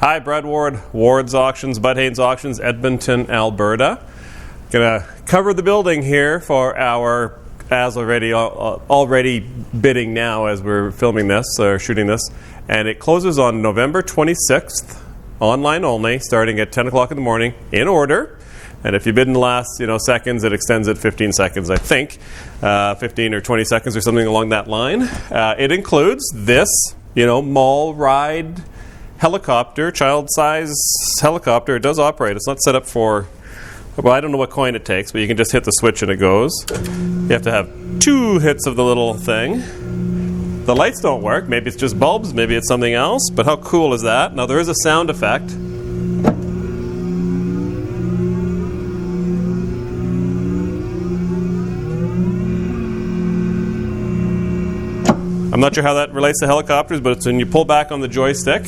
Hi, Brad Ward, Ward's Auctions, Bud Haynes Auctions, Edmonton, Alberta. Gonna cover the building here for our already bidding now as we're filming this or shooting this, and it closes on November 26th, online only, starting at 10 o'clock in the morning, in order. And if you bid in the last seconds, it extends it 15 seconds, I think, 15 or 20 seconds or something along that line. It includes this, mall ride helicopter, child-size helicopter. It does operate. It's not set up for, well, I don't know what coin it takes, but you can just hit the switch and it goes. You have to have 2 hits of the little thing. The lights don't work. Maybe it's just bulbs. Maybe it's something else. But how cool is that? Now, there is a sound effect. I'm not sure how that relates to helicopters, but it's when you pull back on the joystick.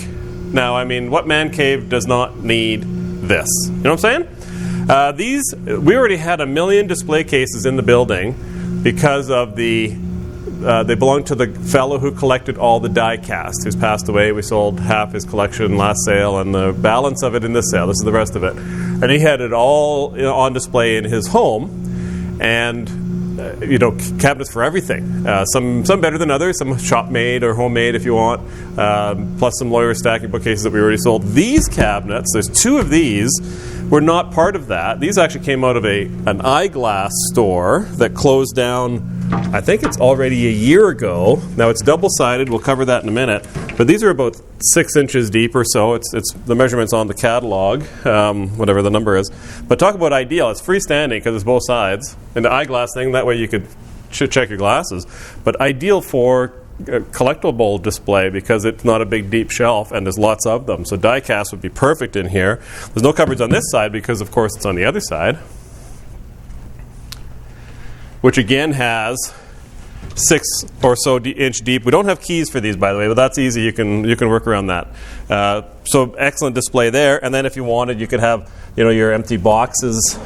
Now, I mean, what man cave does not need this? You know what I'm saying? We already had 1 million display cases in the building because of they belong to the fellow who collected all the die cast, who's passed away. We sold half his collection last sale and the balance of it in this sale. This is the rest of it. And he had it all on display in his home. And cabinets for everything. Some better than others. Some shop made or homemade if you want. Plus some lawyer stacking bookcases that we already sold. These cabinets, there's 2 of these, were not part of that. These actually came out of an eyeglass store that closed down, I think it's already a year ago. Now it's double-sided. We'll cover that in a minute. But these are about 6 inches deep or so. It's the measurements on the catalog, whatever the number is. But talk about ideal. It's freestanding because it's both sides. And the eyeglass thing, that way you could check your glasses. But ideal for collectible display because it's not a big deep shelf and there's lots of them. So die cast would be perfect in here. There's no coverage on this side because, of course, it's on the other side, which again has 6 or so inch deep. We don't have keys for these, by the way, but that's easy. You can work around that. So excellent display there. And then if you wanted, you could have your empty boxes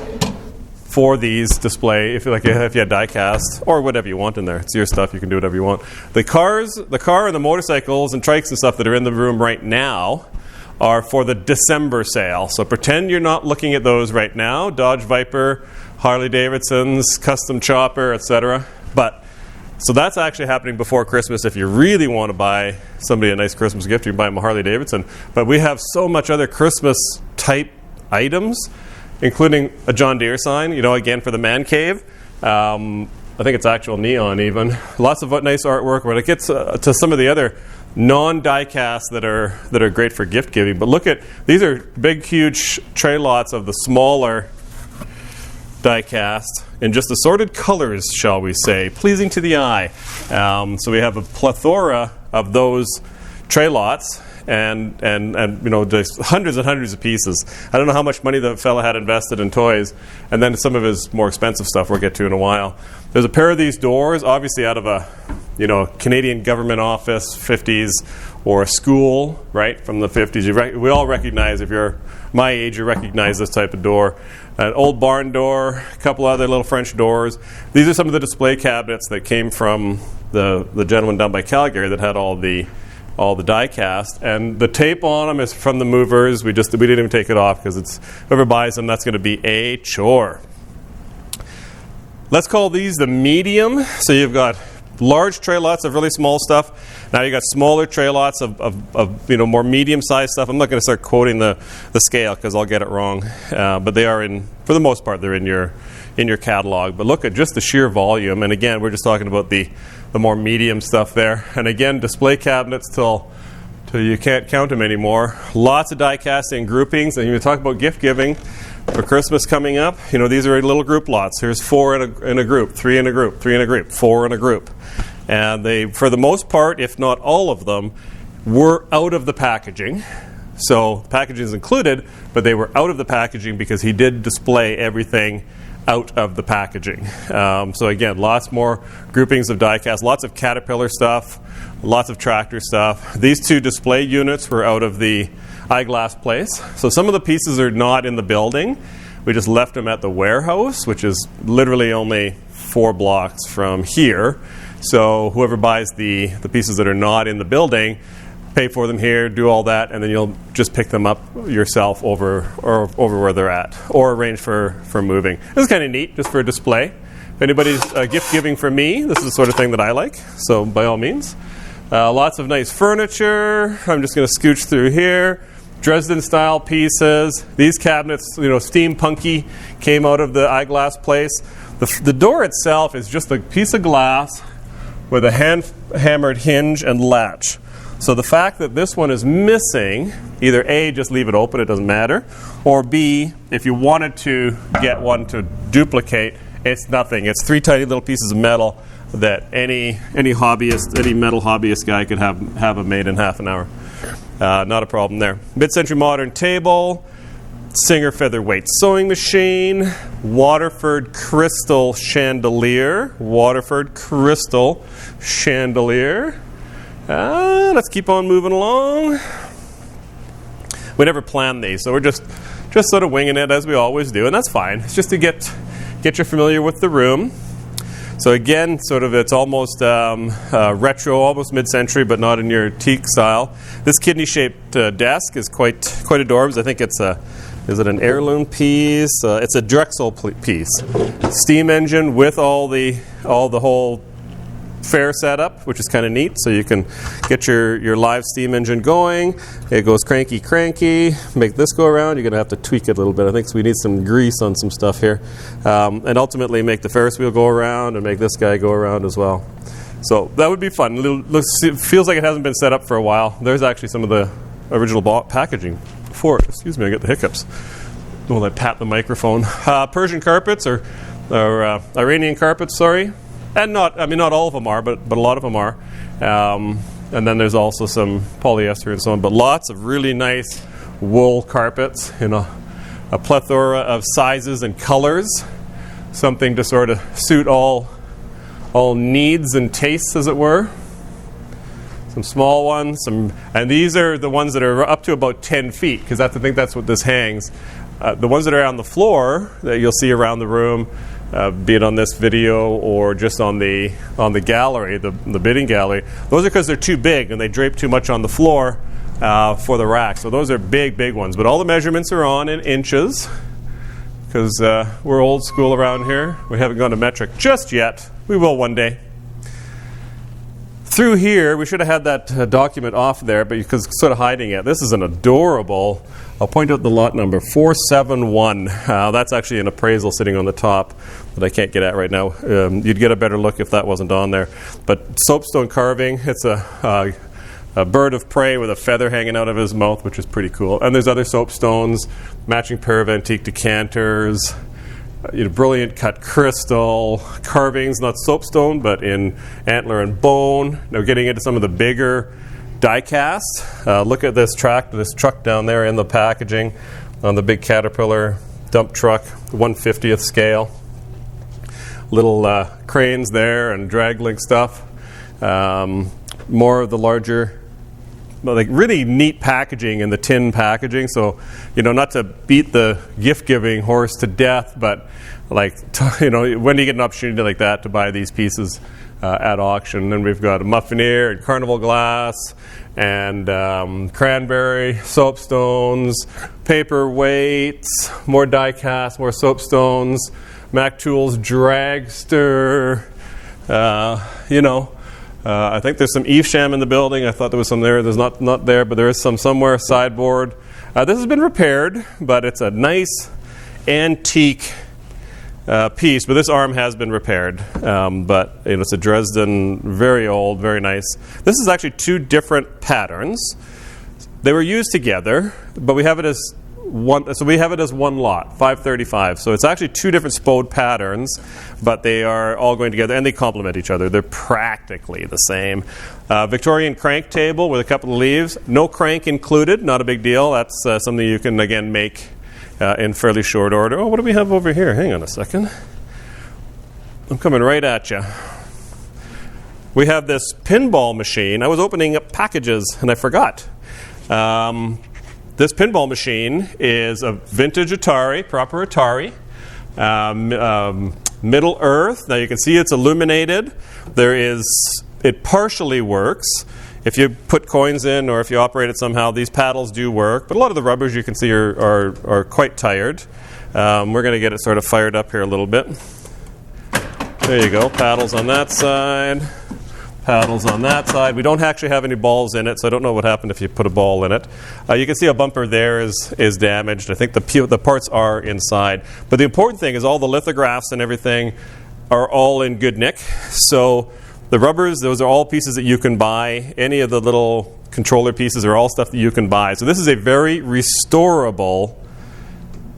for these display. If you had die cast or whatever you want in there, it's your stuff. You can do whatever you want. The car and the motorcycles and trikes and stuff that are in the room right now are for the December sale. So pretend you're not looking at those right now. Dodge Viper, Harley Davidsons, custom chopper, etc. So that's actually happening before Christmas. If you really want to buy somebody a nice Christmas gift, you can buy them a Harley Davidson. But we have so much other Christmas type items, including a John Deere sign, again for the man cave. I think it's actual neon even. Lots of nice artwork. When it gets to some of the other non-die casts that are great for gift giving. But look at, these are big, huge tray lots of the smaller die cast in just assorted colors, shall we say, pleasing to the eye. So we have a plethora of those tray lots. And just hundreds and hundreds of pieces. I don't know how much money the fella had invested in toys, and then some of his more expensive stuff we'll get to in a while. There's a pair of these doors, obviously out of a Canadian government office, 50s, or a school, right, from the 50s. We all recognize, if you're my age, you recognize this type of door. An old barn door, a couple other little French doors. These are some of the display cabinets that came from the gentleman down by Calgary that had all the die cast, and the tape on them is from the movers. We didn't even take it off because it's whoever buys them, that's going to be a chore. Let's call these the medium. So you've got large tray lots of really small stuff. Now you've got smaller tray lots of more medium-sized stuff. I'm not going to start quoting the scale because I'll get it wrong, but they are for the most part, they're in your catalog. But look at just the sheer volume, and again, we're just talking about the more medium stuff there. And again, display cabinets till you can't count them anymore. Lots of die casting groupings. And you talk about gift giving for Christmas coming up. These are little group lots. Here's 4 in a group, 3 in a group, 3 in a group, 4 in a group. And they, for the most part, if not all of them, were out of the packaging. So the packaging is included, but they were out of the packaging because he did display everything out of the packaging. So again, lots more groupings of die cast, lots of Caterpillar stuff, lots of tractor stuff. These 2 display units were out of the eyeglass place. So some of the pieces are not in the building. We just left them at the warehouse, which is literally only 4 blocks from here. So whoever buys the pieces that are not in the building pay for them here, do all that, and then you'll just pick them up yourself over where they're at, or arrange for moving. This is kind of neat, just for a display. If anybody's gift giving for me, this is the sort of thing that I like, so by all means. Lots of nice furniture. I'm just going to scooch through here. Dresden-style pieces. These cabinets, steampunky, came out of the eyeglass place. The door itself is just a piece of glass with a hand-hammered hinge and latch. So the fact that this one is missing, either A, just leave it open, it doesn't matter, or B, if you wanted to get one to duplicate, it's nothing. It's 3 tiny little pieces of metal that any hobbyist, any metal hobbyist guy could have them made in half an hour. Not a problem there. Mid-century modern table, Singer featherweight sewing machine, Waterford crystal chandelier. Let's keep on moving along. We never planned these, so we're just sort of winging it as we always do, and that's fine. It's just to get you familiar with the room. So again, sort of it's almost retro, almost mid-century, but not in your teak style. This kidney-shaped desk is quite adorable. I think it's is it an heirloom piece? It's a Drexel piece. Steam engine with all the whole fair setup, which is kind of neat. So you can get your live steam engine going. It goes cranky. Make this go around. You're going to have to tweak it a little bit. I think we need some grease on some stuff here. And ultimately make the Ferris wheel go around and make this guy go around as well. So that would be fun. It feels like it hasn't been set up for a while. There's actually some of the original packaging for it. Excuse me, I get the hiccups when I pat the microphone. Persian carpets or Iranian carpets, sorry. And not all of them are, but a lot of them are. And then there's also some polyester and so on. But lots of really nice wool carpets in a plethora of sizes and colors. Something to sort of suit all needs and tastes, as it were. Some small ones, and these are the ones that are up to about 10 feet, because I think that's what this hangs. The ones that are on the floor that you'll see around the room, be it on this video or just on the gallery, the bidding gallery, those are because they're too big and they drape too much on the floor for the rack. So those are big ones. But all the measurements are on in inches, because we're old school around here. We haven't gone to metric just yet. We will one day. Through here, we should have had that document off there, but because it's sort of hiding it. This is an adorable, I'll point out the lot number, 471. That's actually an appraisal sitting on the top that I can't get at right now. You'd get a better look if that wasn't on there. But soapstone carving, it's a bird of prey with a feather hanging out of his mouth, which is pretty cool. And there's other soapstones, matching pair of antique decanters, brilliant cut crystal carvings, not soapstone, but in antler and bone. Now getting into some of the bigger die cast. Look at this truck down there in the packaging on the big Caterpillar dump truck, 1/50th scale. Little cranes there and drag link stuff. More of the larger, like really neat packaging in the tin packaging. So, not to beat the gift-giving horse to death, but when do you get an opportunity like that to buy these pieces at auction? And we've got a muffineer and carnival glass and cranberry, soapstones, paperweights, more die cast, more soapstones, Mac Tools dragster, I think there's some Evesham in the building. I thought there was some there. There's not there, but there is some somewhere. Sideboard. This has been repaired, but it's a nice antique piece. But this arm has been repaired. But it's a Dresden, very old, very nice. This is actually 2 different patterns. They were used together, but we have it as one. So we have it as one lot, 535. So it's actually 2 different Spode patterns, but they are all going together and they complement each other. They're practically the same. Victorian crank table with a couple of leaves. No crank included, not a big deal. That's something you can again make in fairly short order. Oh, what do we have over here? Hang on a second. I'm coming right at you. We have this pinball machine. I was opening up packages and I forgot. This pinball machine is a vintage Atari, proper Atari, Middle Earth. Now you can see it's illuminated. It partially works. if you put coins in or if you operate it somehow, these paddles do work. But a lot of the rubbers you can see are quite tired. We're going to get it sort of fired up here a little bit. There you go. Paddles on that side. Paddles on that side. We don't actually have any balls in it, so I don't know what happened if you put a ball in it. You can see a bumper there is damaged. I think the parts are inside. But the important thing is all the lithographs and everything are all in good nick. So the rubbers, those are all pieces that you can buy. Any of the little controller pieces are all stuff that you can buy. So this is a very restorable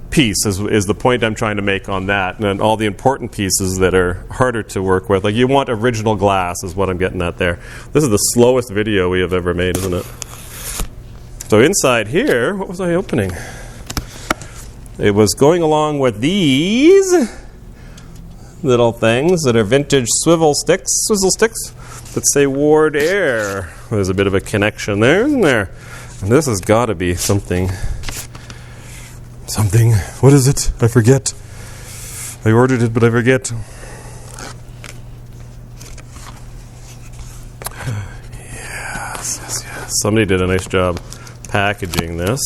piece is the point I'm trying to make on that. And then all the important pieces that are harder to work with. Like you want original glass is what I'm getting at there. This is the slowest video we have ever made, isn't it? So inside here, what was I opening? It was going along with these little things that are vintage swizzle sticks that say Ward Air. There's a bit of a connection there, isn't there? And this has got to be something. What is it? I forget. I ordered it, but I forget. Yes. Somebody did a nice job packaging this.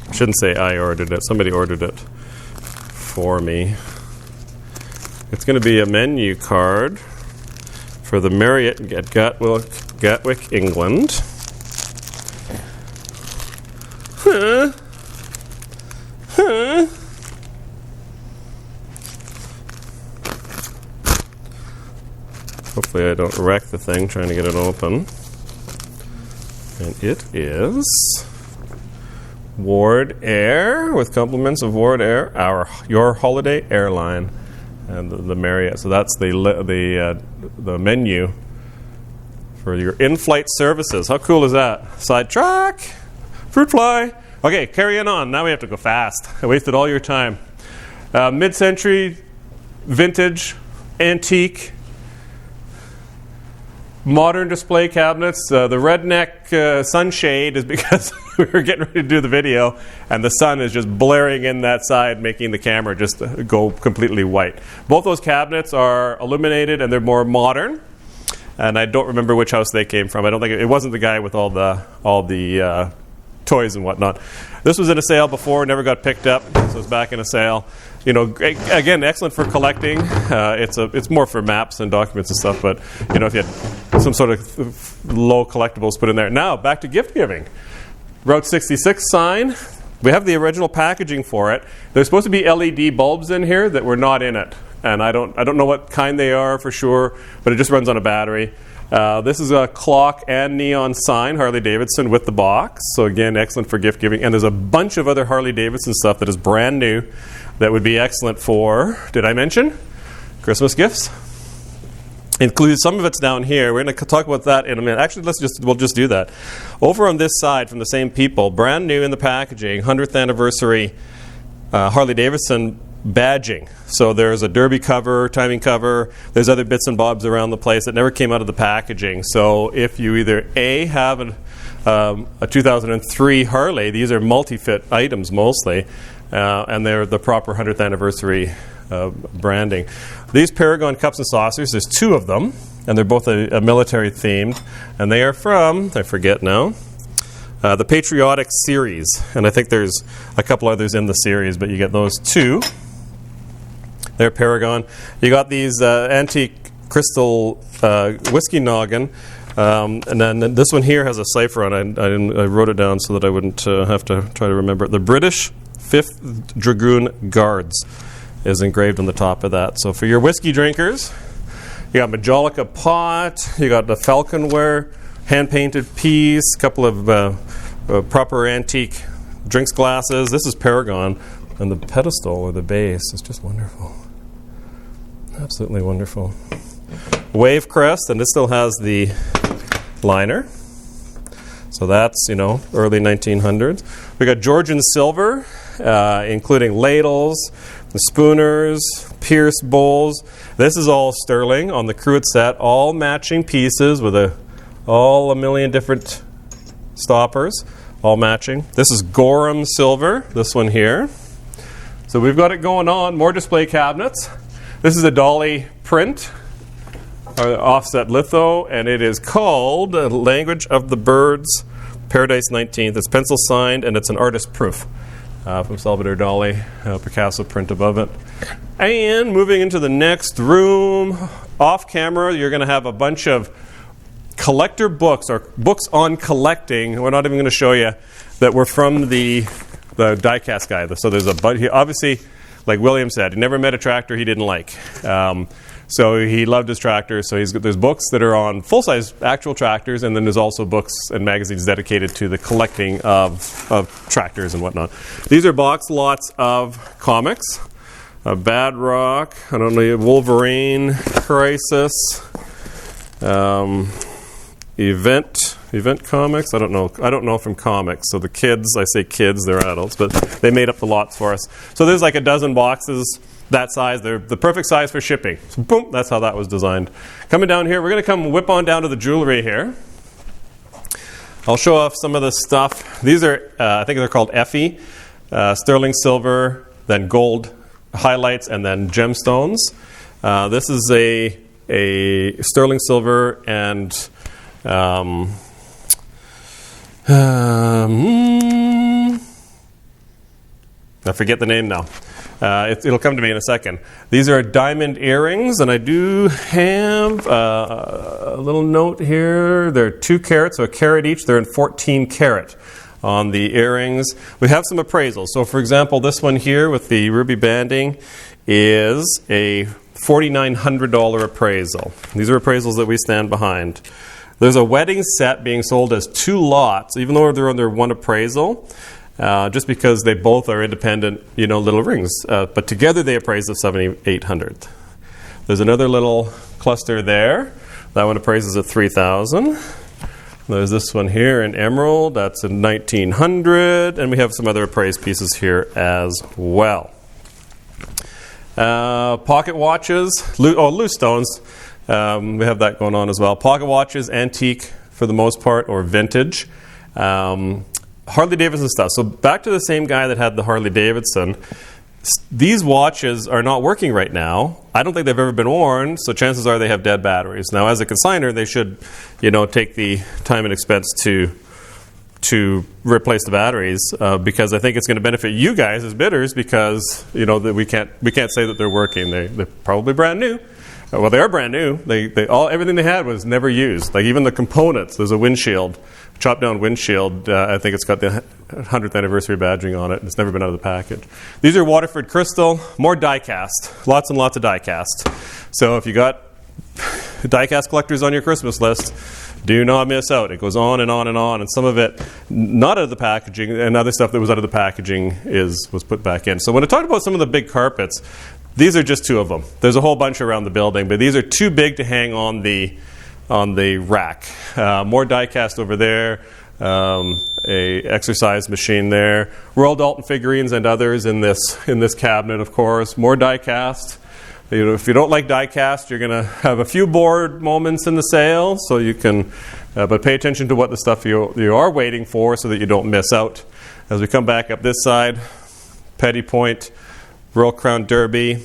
I shouldn't say I ordered it. Somebody ordered it for me. It's going to be a menu card for the Marriott at Gatwick, England. Huh. Hopefully I don't wreck the thing trying to get it open. And it is Ward Air, with compliments of Ward Air, your holiday airline, and the Marriott. So that's the menu for your in-flight services. How cool is that? Sidetrack, fruit fly. Okay, carrying on. Now we have to go fast. I wasted all your time. Mid-century, vintage, antique, modern display cabinets. The redneck sunshade is because we were getting ready to do the video, and the sun is just blaring in that side, making the camera just go completely white. Both those cabinets are illuminated, and they're more modern. And I don't remember which house they came from. I don't think it wasn't the guy with all the toys and whatnot. This was in a sale before, never got picked up, so it's back in a sale. You know, again, excellent for collecting. It's more for maps and documents and stuff, but you know, if you had some sort of low collectibles put in there. Now, back to gift giving. Route 66 sign. We have the original packaging for it. There's supposed to be LED bulbs in here that were not in it, and I don't know what kind they are for sure, but it just runs on a battery. This is a clock and neon sign, Harley-Davidson, with the box. So again, excellent for gift giving. And there's a bunch of other Harley-Davidson stuff that is brand new that would be excellent for, did I mention? Christmas gifts. Include some of it's down here. We're going to talk about that in a minute. Actually, we'll just do that. Over on this side from the same people, brand new in the packaging, 100th anniversary Harley-Davidson badging. So there's a derby cover, timing cover. There's other bits and bobs around the place that never came out of the packaging. So if you either A, have a 2003 Harley, these are multi-fit items mostly, and they're the proper 100th anniversary branding. These Paragon cups and saucers, there's two of them, and they're both a military themed, and they are from, I forget now, the Patriotic series. And I think there's a couple others in the series, but you get those two. They're Paragon. You got these antique crystal whiskey noggin, and then this one here has a cipher on it. I wrote it down so that I wouldn't have to try to remember it. The British 5th Dragoon Guards is engraved on the top of that. So for your whiskey drinkers, you got Majolica pot, you got the Falconware hand-painted piece, a couple of proper antique drinks glasses. This is Paragon, and the pedestal or the base is just wonderful. Absolutely wonderful. Wave crest, and this still has the liner. So that's, early 1900s. We got Georgian silver, including ladles, the spooners, pierced bowls. This is all sterling on the cruet set, all matching pieces with all a million different stoppers, all matching. This is Gorham silver, this one here. So we've got it going on. More display cabinets. This is a dolly print offset litho, and it is called Language of the Birds, Paradise 19th. It's pencil signed, and it's an artist proof from Salvador Dali, Picasso print above it. And moving into the next room, off camera, you're going to have a bunch of collector books, or books on collecting. We're not even going to show you that were from the diecast guy. So there's obviously, like William said, he never met a tractor he didn't like. So he loved his tractors. So there's books that are on full-size actual tractors, and then there's also books and magazines dedicated to the collecting of tractors and whatnot. These are box lots of comics. Bad Rock, I don't know, Wolverine, Crisis, Event Comics. I don't know from comics. So the kids, I say kids, they're adults, but they made up the lots for us. So there's like a dozen boxes that size. They're the perfect size for shipping. So boom, that's how that was designed. Coming down here, we're going to come whip on down to the jewelry here. I'll show off some of the stuff. These are, I think they're called Effie, sterling silver, then gold highlights, and then gemstones. This is a sterling silver and I forget the name now. It'll come to me in a second. These are diamond earrings, and I do have a little note here. They're 2 carats, so a carat each. They're in 14 carat on the earrings. We have some appraisals. So, for example, this one here with the ruby banding is a $4,900 appraisal. These are appraisals that we stand behind. There's a wedding set being sold as 2 lots, even though they're under one appraisal. Just because they both are independent, little rings. But together they appraise at $7,800. There's another little cluster there. That one appraises at $3,000. There's this one here in emerald. That's in $1,900. And we have some other appraised pieces here as well. Pocket watches. Loose stones. We have that going on as well. Pocket watches, antique for the most part, or vintage. Harley Davidson stuff. So back to the same guy that had the Harley Davidson. These watches are not working right now. I don't think they've ever been worn, so chances are they have dead batteries. Now, as a consignor, they should, take the time and expense to replace the batteries because I think it's going to benefit you guys as bidders because that we can't say that they're working. They're probably brand new. Well, they are brand new. Everything they had was never used. Like even the components. There's a windshield, chopped down windshield. I think it's got the 100th anniversary badging on it. It's never been out of the package. These are Waterford Crystal, more die cast. Lots and lots of die cast. So if you got die cast collectors on your Christmas list, do not miss out. It goes on and on and on. And some of it not out of the packaging, and other stuff that was out of the packaging was put back in. So when I talked about some of the big carpets, these are just 2 of them. There's a whole bunch around the building, but these are too big to hang on the rack. More die cast over there. A exercise machine there. Royal Dalton figurines and others in this cabinet, of course. More die cast. If you don't like die cast, you're going to have a few bored moments in the sale, so you can, but pay attention to what the stuff you are waiting for, so that you don't miss out. As we come back up this side, Petty Point, Royal Crown Derby,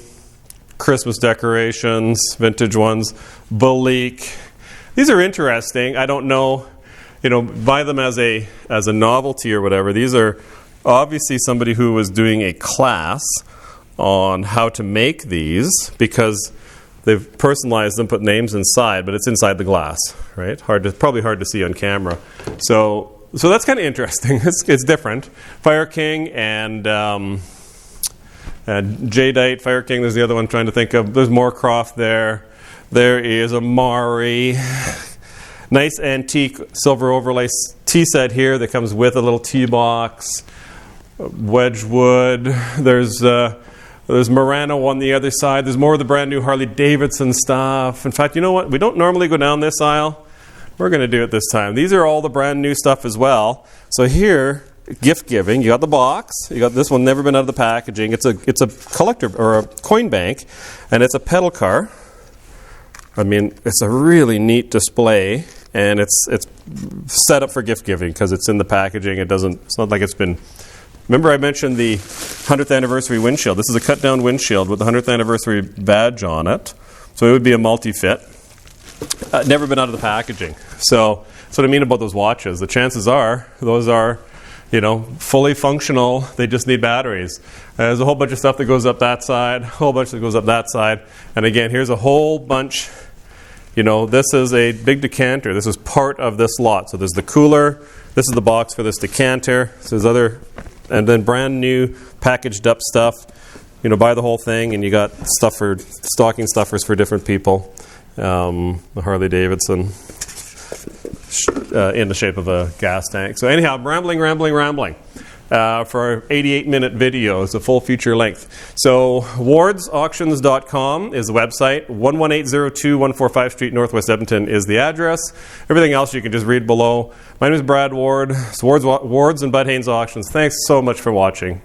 Christmas decorations, vintage ones, Balik. These are interesting. I don't know, buy them as a novelty or whatever. These are obviously somebody who was doing a class on how to make these because they've personalized them, put names inside, but it's inside the glass, right? Probably hard to see on camera. So that's kind of interesting. It's different. Fire King and Jadeite, Fire King, there's the other one I'm trying to think of. There's Moorcroft there. There is a Mari. Nice antique silver overlay tea set here that comes with a little tea box. Wedgwood. There's Murano on the other side. There's more of the brand new Harley Davidson stuff. In fact, you know what? We don't normally go down this aisle. We're going to do it this time. These are all the brand new stuff as well. So here, gift giving. You got the box. You got this one, never been out of the packaging. It's a collector or a coin bank, and it's a pedal car. I mean, it's a really neat display, and it's set up for gift giving because it's in the packaging. It's not like it's been. Remember, I mentioned the 100th anniversary windshield. This is a cut down windshield with the 100th anniversary badge on it, so it would be a multi-fit. never been out of the packaging. So that's what I mean about those watches. The chances are those are, fully functional. They just need batteries. There's a whole bunch of stuff that goes up that side, a whole bunch that goes up that side. And again, here's a whole bunch. This is a big decanter. This is part of this lot. So there's the cooler. This is the box for this decanter. So there's other, and then brand new packaged up stuff. Buy the whole thing, and you got stuff for stocking stuffers for different people. The Harley Davidson in the shape of a gas tank. So anyhow, I'm rambling. For our 88-minute video. It's a full feature length. So wardsauctions.com is the website. 11802 145 Street, Northwest Edmonton is the address. Everything else you can just read below. My name is Brad Ward. It's Wards and Bud Haynes Auctions. Thanks so much for watching.